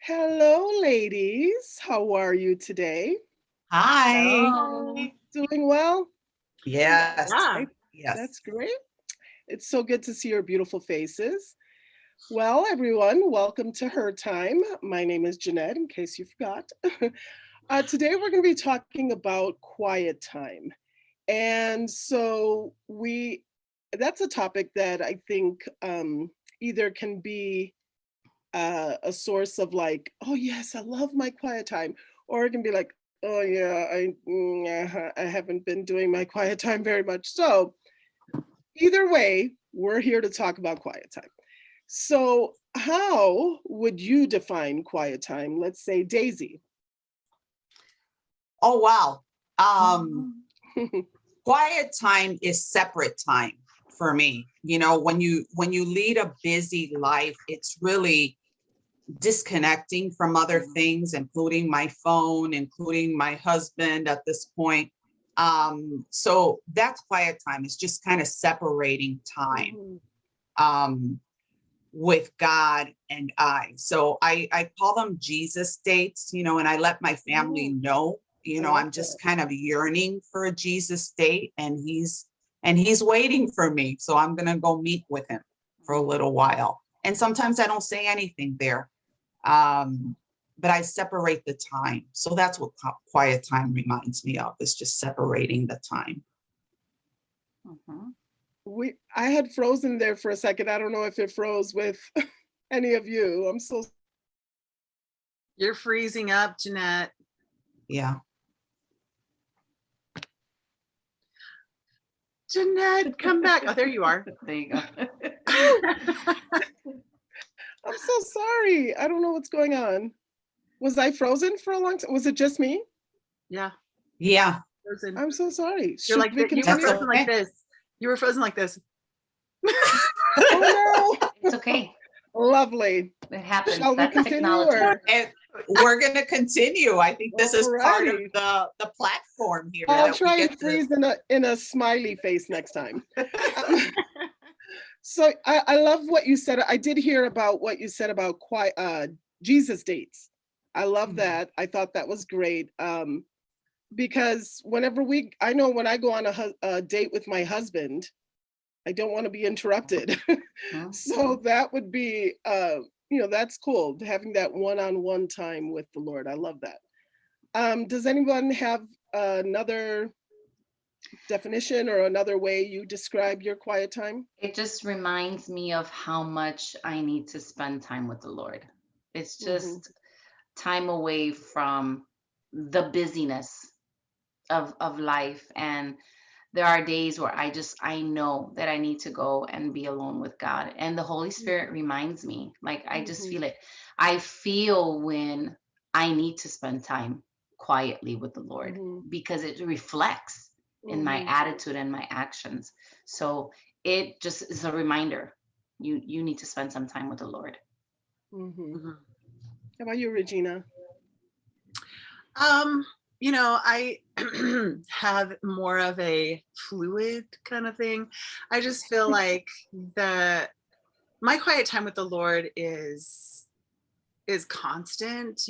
Hello, ladies. How are you today? Hi. Oh, Doing well? Yes. yeah. Right. Yes. That's great. It's so good to see your beautiful faces. Well, everyone, welcome to Her Time. My name is Jeanette, in case you forgot. Today, we're going to be talking about quiet time. And so that's a topic that I think either can be a source of like, oh yes, I love my quiet time, or it can be like, oh yeah, I haven't been doing my quiet time very much. So either way, we're here to talk about quiet time. So how would you define quiet time? Let's say Daisy. Oh, wow. Um, Mhm. Quiet time is separate time for me. When you lead a busy life, it's really disconnecting from other things, including my phone, including my husband at this point. So that's quiet time. It's just kind of separating time. Mhm. Um, with God and I. So I call them Jesus dates, and I let my family Oh, know, I love I'm that. just kind of yearning for a Jesus date, and he's waiting for me. So I'm gonna go meet with him for a little while. And sometimes I don't say anything there. Um, but I separate the time. So that's what quiet time reminds me of, is just separating the time. Mhm. I had frozen there for a second. I don't know if it froze with any of you. I'm so You're freezing up, Jeanette. Yeah. Jeanette, come back. Oh, there you are. There you go. I'm so sorry. I don't know what's going on. Was I frozen for a long time? Was it just me? Yeah, Yeah, frozen. I'm so sorry. You're Should like we that. You were that's continue? frozen like okay. this. You were frozen like this. Oh no. It's okay. Lovely. It happens. Shall we That's continue technology. or? And we're going to continue. I think this is part of Alrighty. the platform here I'll that we try get and to. freeze in a smiley face next time. Um, so I love what you said. I did hear about what you said about Jesus dates. I love that. I thought that was great. Because I know when I go on a date with my husband, I don't want to be interrupted. Mhm. So that would be, that's cool, having that one-on-one time with the Lord. I love that. Does anyone have another definition or another way you describe your quiet time? It just reminds me of how much I need to spend time with the Lord. It's Hmm. just time away from the busyness of life. And there are days where I know that I need to go and be alone with God. And the Holy Spirit reminds me, like I just Hmm. feel it. I feel when I need to spend time quietly with the Lord Hmm. because it reflects in my Hmm. attitude and my actions. So it just is a reminder. You need to spend some time with the Lord. Hmm. Mhm. How about you, Regina? Um, I have more of a fluid kind of thing. I just feel like the my quiet time with the Lord is constant,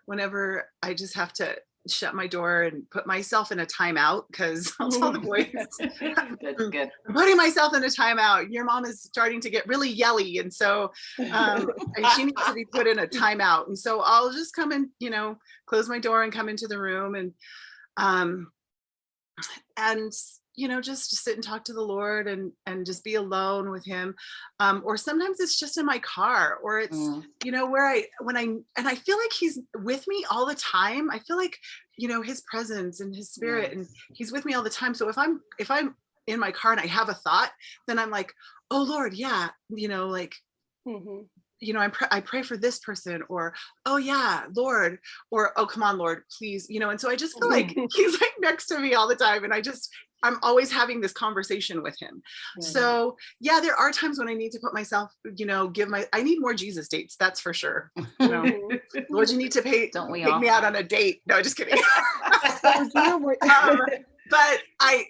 whenever I just have to shut my door and put myself in a timeout because I'll tell the boys, Good, I'm good. putting myself in a timeout. Your mom is starting to get really yelly. And so she needs to be put in a timeout. And so I'll just come in, close my door and come into the room um, and just sit and talk to the Lord and just be alone with him, or sometimes it's just in my car, or it's Mm, where I feel like he's with me all the time. I feel like his presence and his spirit, and yes. he's with me all the time. So if I'm in my car and I have a thought, then I'm like, oh Lord, yeah, like Hmm. I pray for this person, or oh yeah Lord, or oh come on Lord please, and so I just feel like he's like next to me all the time, and I'm always having this conversation with him. Right. So yeah, there are times when I need to put myself, I need more Jesus dates, that's for sure. Hmm. Lord, you need to Don't we take all? me out on a date. No, just kidding. So Regina, um, but I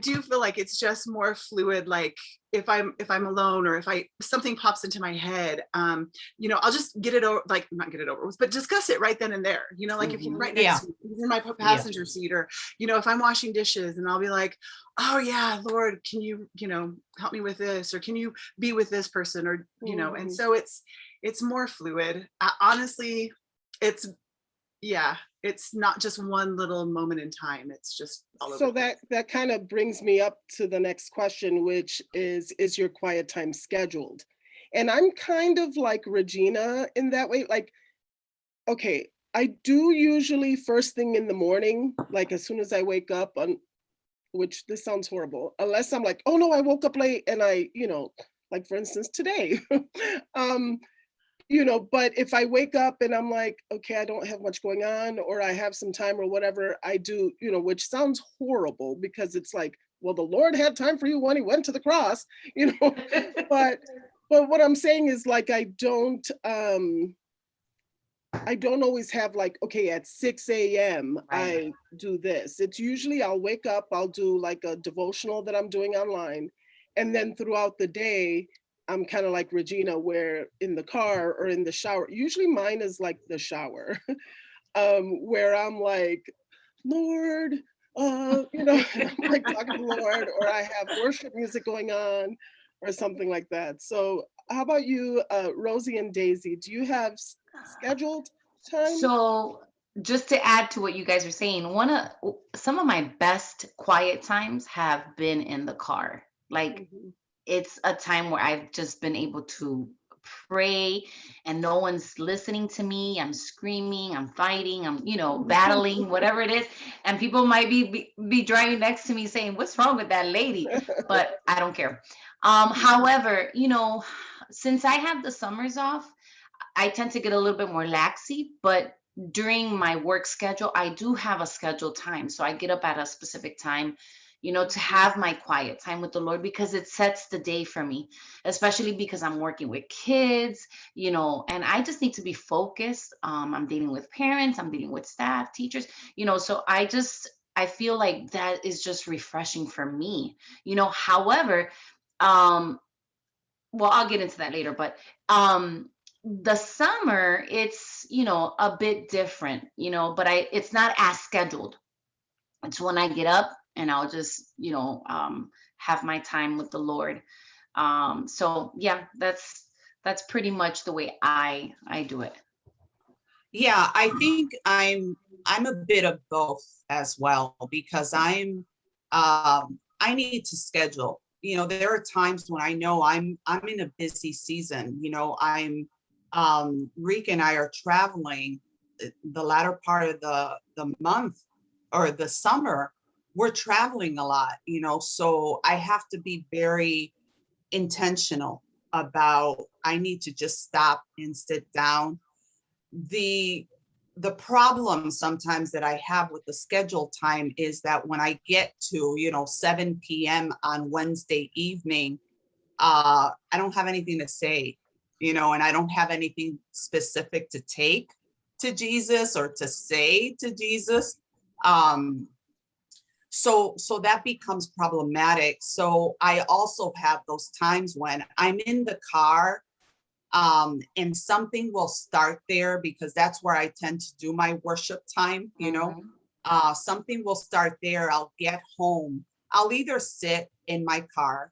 do feel like it's just more fluid. Like if I'm alone, or if something pops into my head, I'll just get it over, like not get it over with, but discuss it right then and there. Like if you're right Yeah. next to me, if you're in my Yeah. passenger seat, or if I'm washing dishes, and I'll be like, oh yeah, Lord, can you help me with this, or can you be with this person, or and so it's more fluid. Honestly, it's yeah, it's not just one little moment in time. It's just all over So the place. that kind of brings me up to the next question, which is your quiet time scheduled? And I'm kind of like Regina in that way. Like, okay, I do usually first thing in the morning, like as soon as I wake up, on which this sounds horrible, unless I'm like, oh no, I woke up late and like for instance today. um, but if I wake up and I'm like, okay, I don't have much going on, or I have some time or whatever, I do, which sounds horrible because it's like, well, the Lord had time for you when he went to the cross, you know, but what I'm saying is like I don't always have like, okay, at 6 a.m. Right. I do this. It's usually I'll wake up, I'll do like a devotional that I'm doing online. And then throughout the day, I'm kind of like Regina, where in the car or in the shower, usually mine is like the shower, where I'm like, Lord, and I'm like talking to the Lord, or I have worship music going on or something like that. So how about you, Rosie and Daisy? Do you have scheduled time? So just to add to what you guys are saying, some of my best quiet times have been in the car. Like Mhm. it's a time where I've just been able to pray and no one's listening to me. I'm screaming, I'm fighting, I'm, battling, whatever it is. And people might be driving next to me saying, "What's wrong with that lady?" But I don't care. However, since I have the summers off, I tend to get a little bit more laxy, but during my work schedule, I do have a scheduled time. So I get up at a specific time, to have my quiet time with the Lord because it sets the day for me, especially because I'm working with kids, and I just need to be focused. I'm dealing with parents, I'm dealing with staff, teachers, so I feel like that is just refreshing for me, however, um, well, I'll get into that later, but the summer it's a bit different, but it's not as scheduled. It's when I get up and I'll just have my time with the Lord. So yeah, that's pretty much the way I do it. Yeah, I think I'm a bit of both as well because I need to schedule. There are times when I know I'm in a busy season. I'm Reek and I are traveling the latter part of the month or the summer. We're traveling a lot, so I have to be very intentional about I need to just stop and sit down. The problem sometimes that I have with the scheduled time is that when I get to 7 p.m. on Wednesday evening, I don't have anything to say, and I don't have anything specific to take to Jesus or to say to Jesus. So that becomes problematic. So I also have those times when I'm in the car, and something will start there because that's where I tend to do my worship time. Mhm. Something will start there. I'll get home. I'll either sit in my car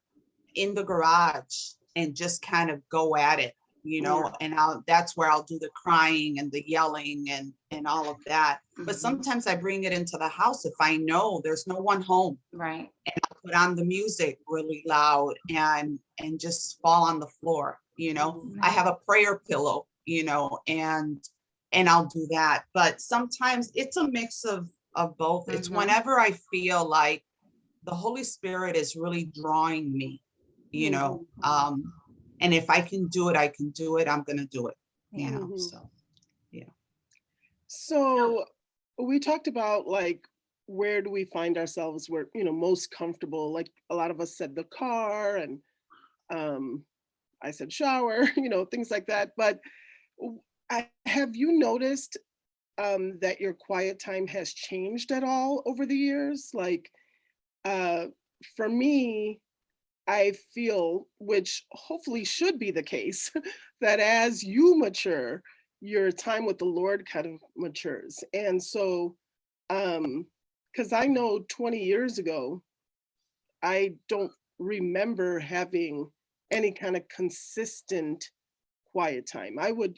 in the garage and just kind of go at it, Yeah. and that's where I'll do the crying and the yelling and all of that. But Mhm. sometimes I bring it into the house if I know there's no one home, Right. and I'll put on the music really loud and just fall on the floor. I Right. have a prayer pillow, and I'll do that. But sometimes it's a mix of both. It's Mhm. whenever I feel like the Holy Spirit is really drawing me, you know. Mhm. Um, and if I can do it, I can do it. I'm gonna do it, Yeah. Mhm. So yeah. So we talked about like where do we find ourselves where most comfortable, like a lot of us said the car, and um I said shower, things like that. But have you noticed that your quiet time has changed at all over the years? Like, uh, for me, I feel, which hopefully should be the case, that as you mature, your time with the Lord kind of matures. And so, because I know 20 years ago, I don't remember having any kind of consistent quiet time. I would,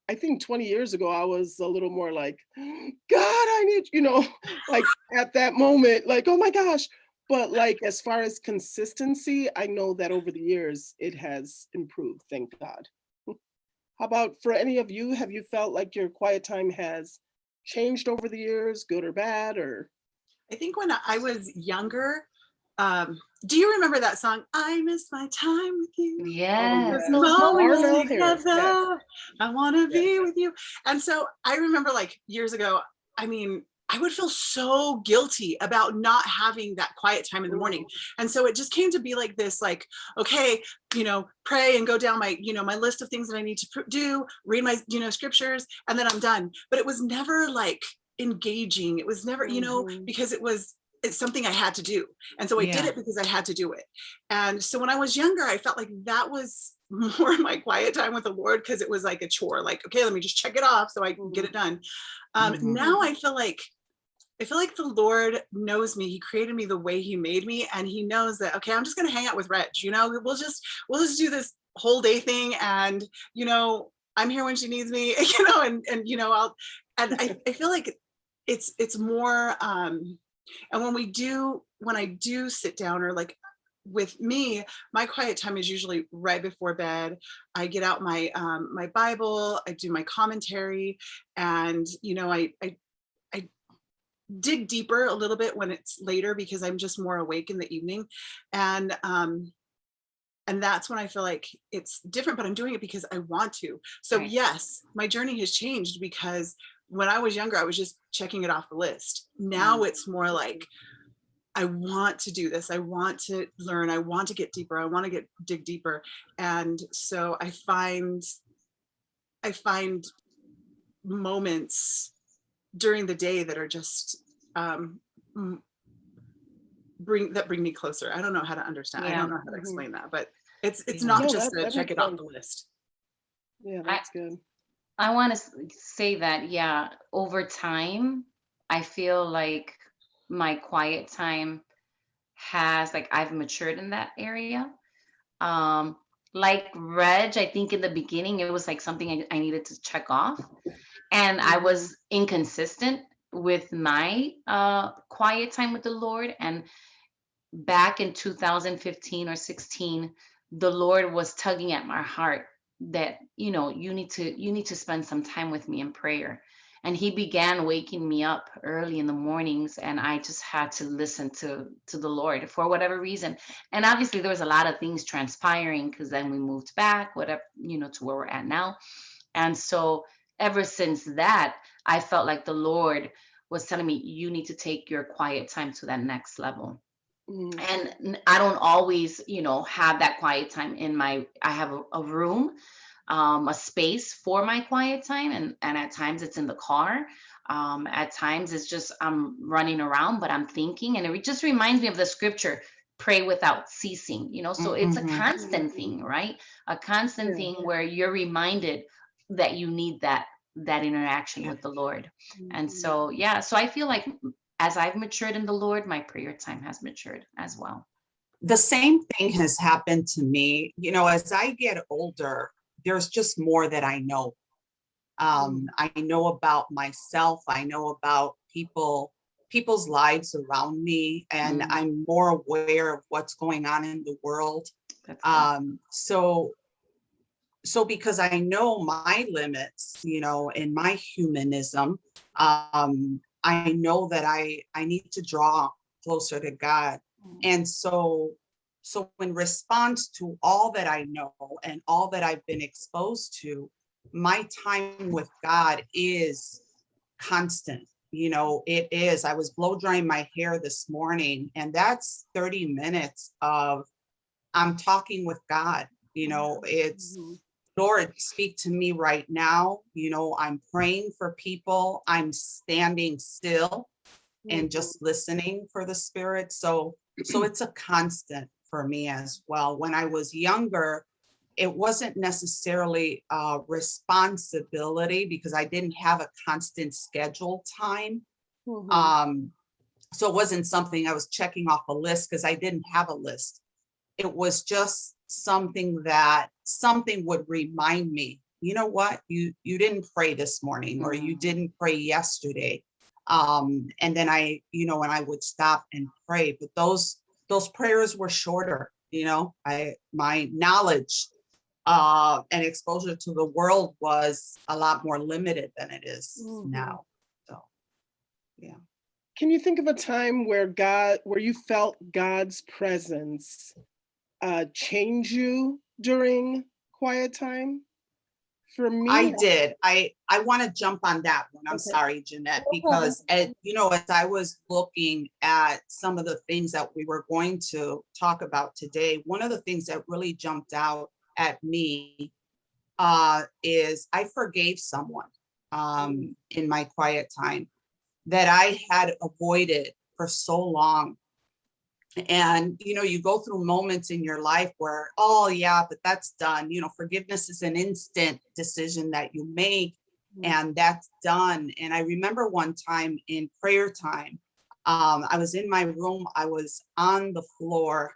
I think 20 years ago, I was a little more like, God, I need, like at that moment, like, oh my gosh. But like, as far as consistency, I know that over the years, it has improved, thank God. How about for any of you, have you felt like your quiet time has changed over the years, good or bad, or? I think when I was younger, do you remember that song, I miss my time with you? Oh, Those Yes, yes. those moments moments. Darnell Harris, yes, together, I want to yes. be with you. And so I remember like years ago, I mean, I would feel so guilty about not having that quiet time in the morning. Mm, And so it just came to be like this, like, okay, pray and go down my, my list of things that I need to do, read my, scriptures, and then I'm done. But it was never like engaging. It was never, mhm, because it's something I had to do. And so I did Yeah. it because I had to do it. And so when I was younger, I felt like that was more my quiet time with the Lord, because it was like a chore, like, okay, let me just check it off so I can get mhm, it done. Mhm. Now I feel like the Lord knows me. He created me the way he made me. And he knows that, okay, I'm just going to hang out with Reg, we'll just do this whole day thing. And, I'm here when she needs me, I feel like it's more, and when I do sit down, or like with me, my quiet time is usually right before bed. I get out my Bible, I do my commentary, and I dig deeper a little bit when it's later, because I'm just more awake in the evening. And um and that's when I feel like it's different, but I'm doing it because I want to. So Right. yes, my journey has changed, because when I was younger, I was just checking it off the list. Now Mm. it's more like, I want to do this. I want to learn. I want to get deeper. I want to dig deeper. And so I find moments during the day that are just, um, bring me closer. I don't know how to understand. I Yeah. don't know how to mhm. explain that, but it's Yeah. not No, just that to that check makes it off sense. the list. Yeah, I that's good. I want to say that, yeah, over time, I feel like my quiet time has, like, I've matured in that area. Um, like Reg, I think in the beginning it was like something I needed to check off, and I Mhm, was inconsistent with my quiet time with the Lord. And back in 2015 or 16, the Lord was tugging at my heart that, you need to spend some time with me in prayer. And he began waking me up early in the mornings, and I just had to listen to the Lord for whatever reason. And obviously there was a lot of things transpiring, because then we moved back, whatever, to where we're at now. And so ever since that, I felt like the Lord was telling me, you need to take your quiet time to that next level. mhm, And I don't always, have that quiet time I have a room, a space for my quiet time. And at times it's in the car. At times it's just, I'm running around, but I'm thinking, and it just reminds me of the scripture, pray without ceasing, so it's a Mhm. constant mhm. thing, right? A constant Yeah, thing where you're reminded that you need that interaction Yeah. with the Lord. And mhm. so, yeah, so I feel like as I've matured in the Lord, my prayer time has matured as well. The same thing has happened to me. As I get older, there's just more that I know. Mm, I know about myself. I know about people's lives around me, and Mm, I'm more aware of what's going on in the world. that's good. So because I know my limits, in my humanism, I know that I need to draw closer to God. mm, And so in response to all that I know and all that I've been exposed to, my time with God is constant. It is. I was blow drying my hair this morning, and that's 30 minutes of I'm talking with God. It's mhm, Lord, speak to me right now. I'm praying for people. I'm standing still and just listening for the Spirit. So it's a constant for me as well. When I was younger, it wasn't necessarily a responsibility because I didn't have a constant schedule time. So it wasn't something I was checking off a list because I didn't have a list. It was just something that something would remind me, you know what, you didn't pray this morning, or you didn't pray yesterday. And then when I would stop and pray, but those prayers were shorter. My knowledge and exposure to the world was a lot more limited than it is now. So, yeah. Can you think of a time where you felt God's presence change you during quiet time? For I me, did. I want to jump on that one. I'm okay. sorry, Jeanette, No problem. because as I was looking at some of the things that we were going to talk about today, one of the things that really jumped out at me is I forgave someone in my quiet time that I had avoided for so long. And you go through moments in your life where, oh yeah, but that's done. Forgiveness is an instant decision that you make, and that's done. And I remember one time in prayer time, I was in my room, I was on the floor,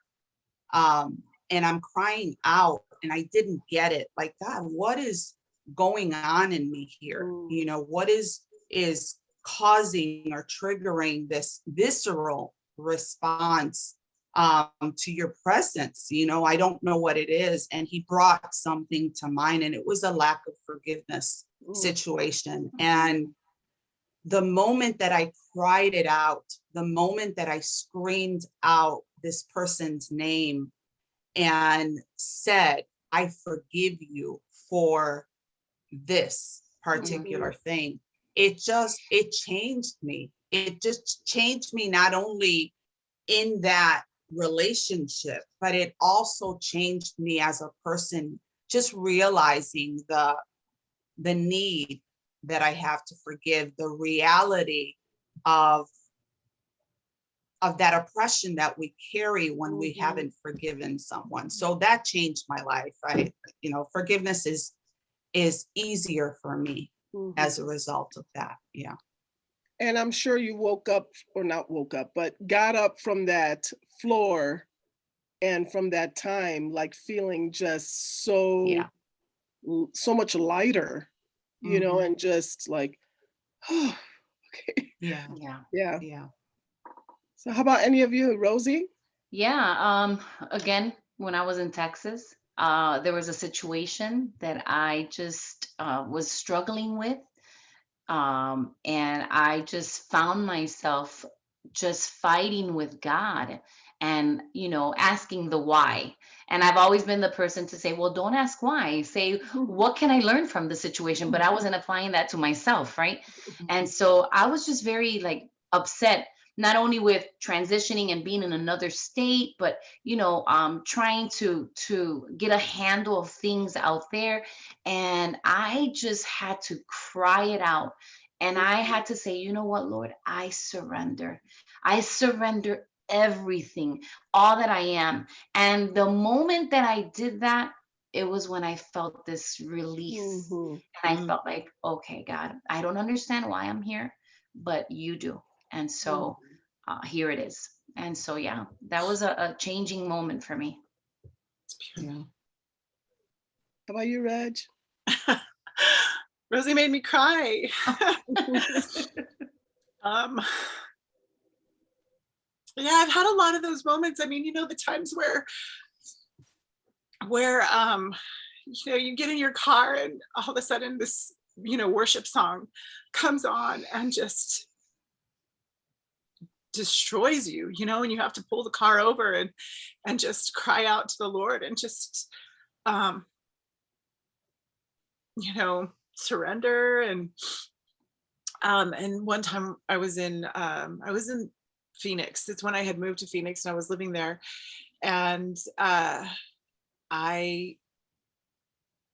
and I'm crying out, and I didn't get it. Like, God, what is going on in me here? What is causing or triggering this visceral response to your presence? I don't know what it is. And he brought something to mind, and it was a lack of forgiveness situation. And the moment that I cried it out, the moment that I screamed out this person's name and said, I forgive you for this particular thing, it changed me. It just changed me, not only in that relationship, but it also changed me as a person, just realizing the need that I have to forgive, the reality of that oppression that we carry when we haven't forgiven someone. So that changed my life. Forgiveness is easier for me as a result of that. Yeah. And I'm sure you woke up, or not woke up, but got up from that floor and from that time, like feeling just Yeah. so much lighter, and just like, oh, okay. Yeah. Yeah. Yeah. Yeah. So how about any of you, Rosie? Yeah. Again, when I was in Texas, there was a situation that I just was struggling with. And I just found myself just fighting with God and, asking the why. And I've always been the person to say, well, don't ask why. Say, what can I learn from the situation? But I wasn't applying that to myself, right? And so I was just very upset, not only with transitioning and being in another state, but trying to get a handle of things out there. And I just had to cry it out. And I had to say, you know what, Lord, I surrender. I surrender everything, all that I am. And the moment that I did that, it was when I felt this release. And I felt like, okay, God, I don't understand why I'm here, but you do. And so here it is. And so, yeah, that was a changing moment for me. Yeah. How about you, Reg? Rosie made me cry. Yeah, I've had a lot of those moments. I mean, the times where you get in your car and all of a sudden this, worship song comes on and just destroys you, and you have to pull the car over and just cry out to the Lord and just surrender. And one time I was in Phoenix. It's when I had moved to Phoenix and I was living there, and I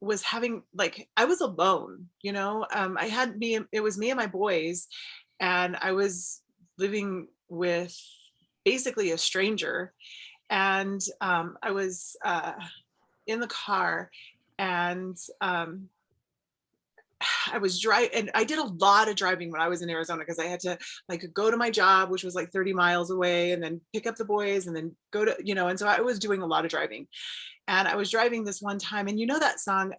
was having, like, I was alone, I had it was me and my boys, and I was living with basically a stranger. And I was in the car, and I was driving, and I did a lot of driving when I was in Arizona, because I had to, like, go to my job, which was like 30 miles away, and then pick up the boys and then go to, and so I was doing a lot of driving. And I was driving this one time, and that song,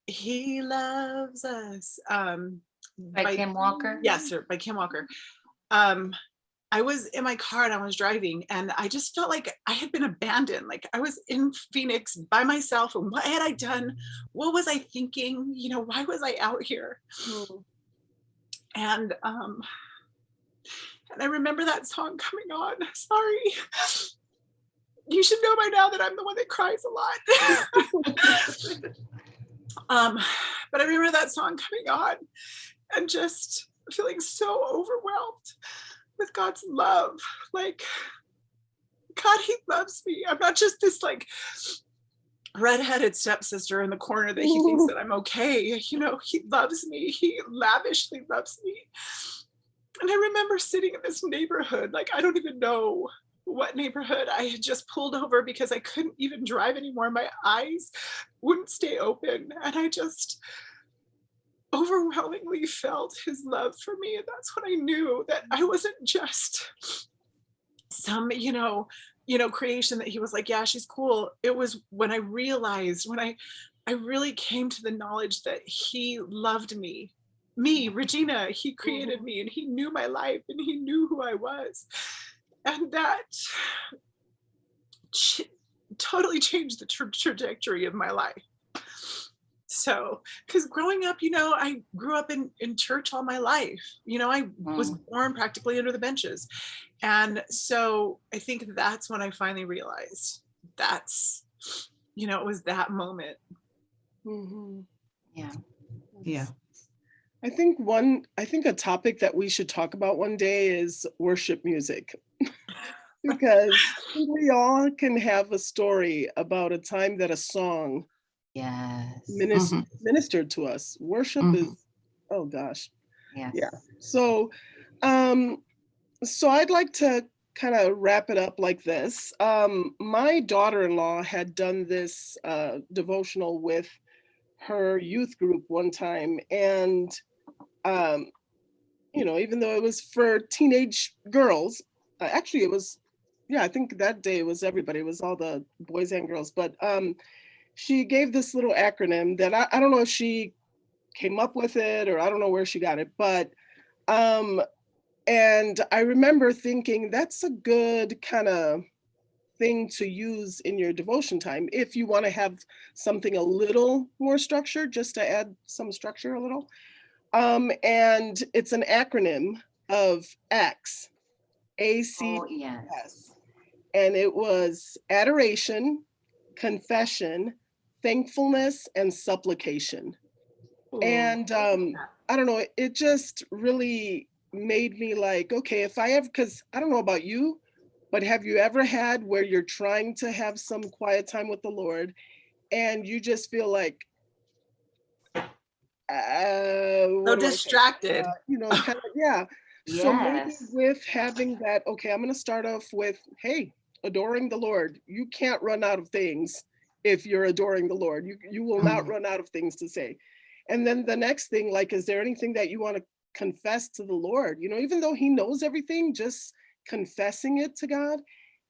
He Loves Us, By by, Kim Walker. yes, sir, by Kim Walker. Um, I was in my car and I was driving, and I just felt like I had been abandoned. Like, I was in Phoenix by myself, and what had I done? What was I thinking? Why was I out here? Mm. And I remember that song coming on. Sorry. You should know by now that I'm the one that cries a lot. But I remember that song coming on and just feeling so overwhelmed with God's love. Like, God, he loves me. I'm not just this, like, redheaded stepsister in the corner that he thinks that I'm okay. He loves me. He lavishly loves me. And I remember sitting in this neighborhood, like, I don't even know what neighborhood. I had just pulled over because I couldn't even drive anymore. My eyes wouldn't stay open. And I just overwhelmingly felt his love for me. And that's when I knew that I wasn't just some, creation that he was like, yeah, she's cool. It was when I realized, when I really came to the knowledge that he loved me, Regina, he created me, and he knew my life, and he knew who I was. And that totally changed the trajectory of my life. So, because growing up, I grew up in church all my life. I was born practically under the benches. And so I think that's when I finally realized it was that moment. Mhm. Yeah. Yeah. I think a topic that we should talk about one day is worship music. Because we all can have a story about a time that a song Yes. ministered to us. Worship is, Mhm. oh gosh. Yes. Yeah. So, um, so I'd like to kind of wrap it up like this. My daughter-in-law had done this devotional with her youth group one time, and um, even though it was for teenage girls, actually it was, yeah, I think that day it was everybody, it was all the boys and girls, but she gave this little acronym that I don't know if she came up with it or I don't know where she got it, but um, and I remember thinking that's a good kind of thing to use in your devotion time if you want to have something a little more structured, just to add some structure a little. And it's an acronym of ACTS, Oh, yes. ACTS. And it was adoration, confession, thankfulness, and supplication. And I don't know, it just really made me like, okay, if I ever, because I don't know about you, but have you ever had where you're trying to have some quiet time with the Lord and you just feel like, So what do I say? distracted. Kind of, yeah. So maybe Yes. with having that, okay, I'm going to start off with, hey, adoring the Lord. You can't run out of things if you're adoring the Lord. You will not Mhm. run out of things to say. And then the next thing, like, is there anything that you want to confess to the Lord? Even though He knows everything, just confessing it to God.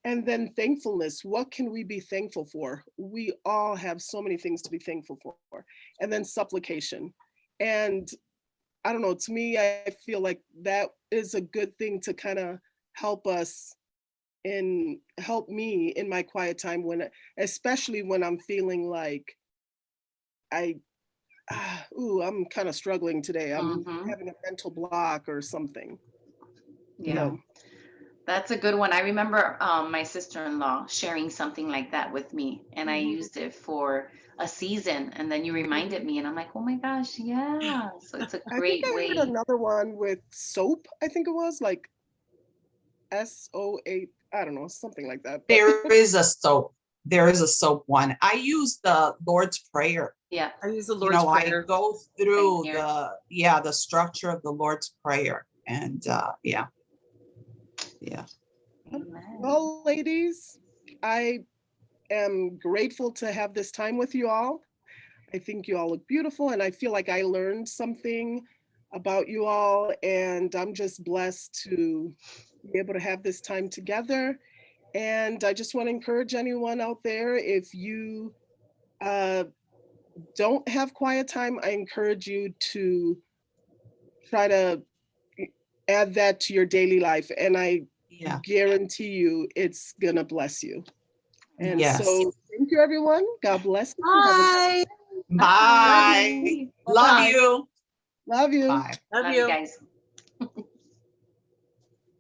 And then thankfulness. What can we be thankful for? We all have so many things to be thankful for. And then supplication. And I don't know, to me, I feel like that is a good thing to kind of help us help me in my quiet time especially when I'm feeling like I, I'm kind of struggling today. I'm Mm-hmm. having a mental block or something. Yeah. So, That's a good one. I remember my sister-in-law sharing something like that with me, and I mhm, used it for a season. And then you reminded mhm. me, and I'm like, oh my gosh, yeah. So it's a I think great I heard way. another one with soap. I think it was like SOA. I don't know, something like that. But There is a soap. there is a soap one. I use the Lord's Prayer. Yeah. I use the You Lord's know, I Prayer. go through here. the structure of the Lord's Prayer. And yeah. Amen. Well, ladies, I am grateful to have this time with you all. I think you all look beautiful, and I feel like I learned something about you all, and I'm just blessed to be able to have this time together. And I just want to encourage anyone out there, if you uh, don't have quiet time, I encourage you to try to add that to your daily life. And I Yeah. guarantee you it's gonna bless you. And Yes. so thank you, everyone. God bless you. Have Bye. a Bye. Bye. Love Bye. you. love you. Bye. Love Love you you. guys.